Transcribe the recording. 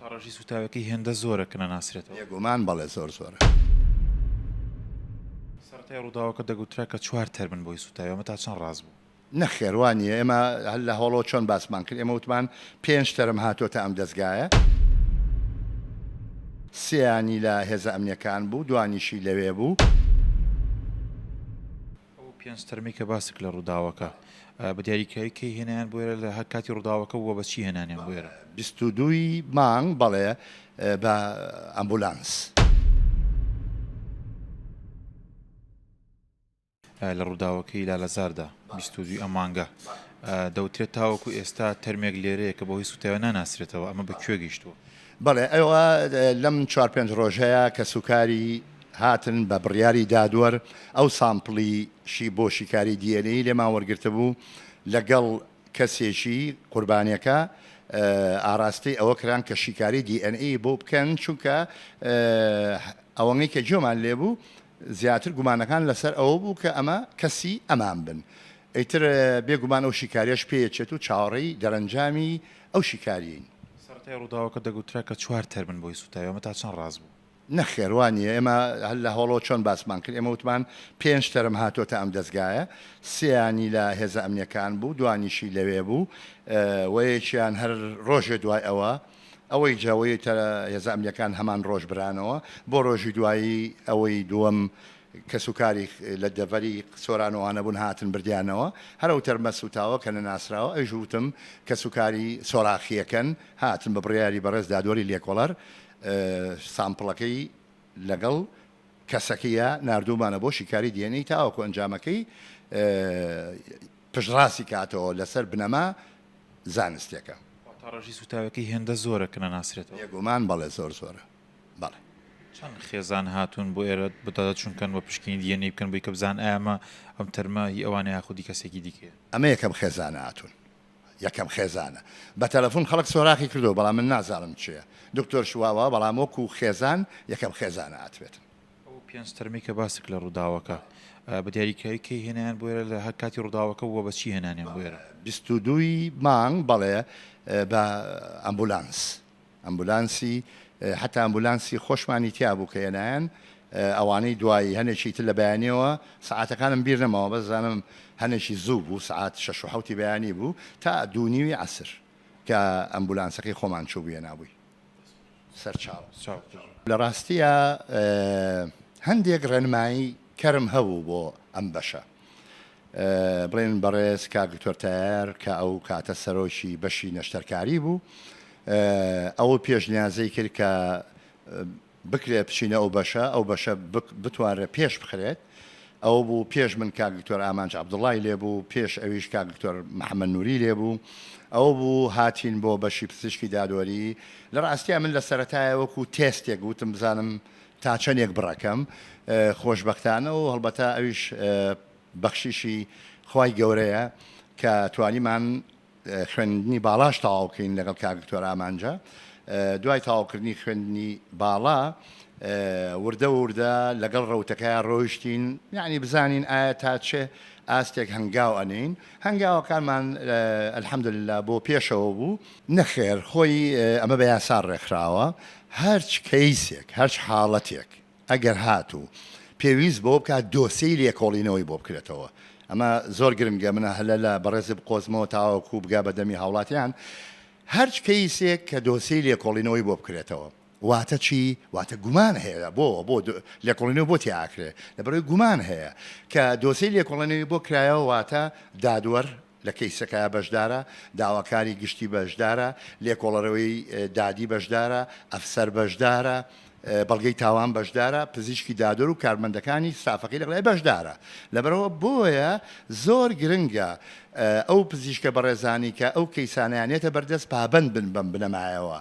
تا ڕۆژی سوتاوەکەی هێندە زۆرەکەنە ناسرێتەوە. بێگومان بەڵێ زۆر زۆرە. سەرەتای ڕووداوەکە دەگوترا کە 4 تەرمن بۆی سوتاوی، ئەمە تا چەند ڕاست بوو؟ نەخێوانیە ئێمە هەل لە هەڵۆ چۆن باسمان کرد، ئێمە وتمان 5 تەرم هاتۆتە ئەم دەستگایە، سیانی لە هێزە ئەمنیەکان بوو، دوانیشی لەوێ بوو. ئەو 5 تەرمی کە باسک لە ڕووداوەکە بە دیاریکراوی هێنیان بۆێرە لە هەر کاتی ڕووداوەکە بووە بە چی هێنانیان بۆێرە؟ 22 مانگ بەڵێ بە ئەمبولانس. لە ڕووداوەکەی لالەزاردا 22 ئەم مانگە دەوترێت تاوەکو ئێستا تەرمێک لێرەیە کە بەهۆی سوتاوە ناناسرێتەوە، ئەمە بە کوێ گەیشتووە؟ بەڵێ ئەوە لەم 4-5 ڕۆژەیە کە سوکاری هاتن بە بڕیاری دادوەر ئەو سامپڵیشی بۆ شیکاری دیێنەی لێمان وەرگرتە بوو لەگەڵ کەسێکی قوربانیەکە ئاراستەی ئەوە کران کە شیکاری دیئNA بۆ بکەن، چونکە ئەوەی کە جۆمان لێبوو زیاتر گومانەکان لەسەر ئەوە بوو کە ئەمە کەسی ئەمان بن. ئەیتر بێگومان ئەو شیکاریش پێچێت و چاوەڕێی دەرەنجامی ئەو شیکاریین. سەرەتای ڕووداوەکە دەگوترا کە 4 تەرمن بۆی سوتاوی، ئەمە تا چەند ڕاست بوو؟ نەخێوانیە ئێمە هەل لە هەڵۆ چۆن باسمان کرد، ئێمە وتمان 5 تەرم هاتۆتە ئەم دەستگایە، سیانی لە هێزە ئەمنیەکان بوو، دوانیشی لەوێ بوو، وەیەکیان هەر ڕۆژێ دوای ئەوەی جاوەیە هێزە ئەمنیەکان هەمان ڕۆژ برانەوە بۆ ڕۆژی دوایی ئەوەی دووەم کە سوکاری لە دەڤەری سۆرانەوانە بوون هاتن بردیانەوە، هەرو تەرمە سوتاوە کە نەناسراوە ئەیژوتم کە سوکاری سۆراخیەکەن هاتن بە بڕیاری بەڕێز دادوەری لێکۆڵەر سامپڵەکەی لەگەڵ کەسەکەیە نردومانە بۆ شیکاری دیێنەی تاوەکو ئەنجامەکەی پشڕاستی کاتەوە لەسەر بنەما زانستیەکە. تا ڕۆژی سوتاوەکەی هێندە زۆرەکەنە ناسرێتەوە. بێگومان بەڵێ زۆر زۆرە. بەڵێ چەند خێزان هاتوون بۆ ئێرە بەدادە چونکەن بە پشکنی دیێنەی بکەن بۆی کە بزان ئەمە ئەم تەرمە هی ئەوانەیە خودی کەسێکی دیکەیە؟ ئەمە یەکەم خێزانە هاتوون، یەکەم خێزانە بە تەلەفۆن خەڵک سۆراخی کردو، بەڵام من نازانم چییە، دکتۆر شواوە، بەڵام وەکو خێزان یەکەم خێزانە هاتوێتن. ئەو 5 تەرمی کە باسک لە ڕووداوەکە بە دیاریکراوی هێنیان بۆێرە لە هەر کاتی ڕووداوەکە بووە بە چی هێنانیان بۆێرە؟ 22 مانگ بەڵێ بە ئەمبولانس، ئەمبولانسی حتا ئەمبولانسی خۆشمانی تیا بوو کە هێنایان، ئەوانەی دوایی هەنێکی تر لە بەیانیەوە سعاتەکانم بیر نەماوە، بەزانم هەنێکی زوو بوو، سعات 6:30 بەیانی بوو تا 2:30 عەسر کە ئەمبولانسەکەی خۆمان چوو بووە نابووی سەرچاو. لە ڕاستیە هەندێک ڕێنمایی کەرم هەبوو بۆ ئەم بەشە، بڵێن بەڕێز کاکتۆر تایار کە ئەو کاتە سەرۆکی بەشی نەشتەرکاری بوو، ئەوە پێشنیازەی کرد کە بکرێ بچینە ئەو بەشە بتوانرێت پێش بخرێت. ئەو بوو پێش من کاکتۆر ئامانج عەبدوڵڵای لێبوو، پێش ئەویش کاکتۆر محەممەد نووری لێبوو، ئەو بوو هاتین بۆ بەشی پزیشکی دادوەری. لە ڕاستیە من لە سەرەتایە وەکو تێستێک گوتم بزانم تا چەندێک بڕەکەم، خۆشبەختانە و هەڵبەتە ئەویش بەخشیشی خی گەورەیە کە توانیمان خوێندنی باڵاش تەواوکەین لەگەڵ کاکتۆر ئامانجە. دوای تەواوکردنی خوێندنی باڵا وردە لەگەڵ ڕەوتەکە ڕۆیشتین، یعنی بزانین ئایا تا چێ ئاستێک هەنگاو ئەنین. هەنگاوەکانمان ئەلحەمدوللا بۆ پێشەوە بوو. نەخێر خۆی ئەمە بە یاسار ڕێکخراوە، هەرچ کەیسێک هەرچ حاڵەتێک ئەگەر هاتوو پێویست بۆ بکات دۆسەی لێکۆڵینەوەی بۆ بکرێتەوە. ئەمە زۆر گرنگە، منە هەلە لە بەڕێزی بقۆزمەوە تاوەکو بگا بە دەمی هاوڵاتیان، هەرچ کەیسێک کە دۆسەی لێکۆڵینەوەی بۆ بکرێتەوە. واتە چی؟ واتە گومان هەیە بۆ لێکۆڵینەوە بۆ تیاکرێ لەبەرەوەی گومان هەیە کە دۆسەی لێکۆڵینەوەی بۆ کرایەوە، واتە دادوەر لە کەیسەکە بەشدارە، داواکاری گشتی بەشدارە، لێکۆڵەرەوەی دادی بەشدارە، ئەفسەر بەشدارە، بەڵگەی تاوان بەشدارە، پزیشکی دادوەر و کارمەندەکانی سافەکەی لەگەڵای بەشدارە. لەبەرەوە بۆیە زۆر گرنگە ئەو پزیشکە بەڕێزانی کە ئەو کەیسانیانێتە بەردەست پابەند بن بەم بنەمایەوە.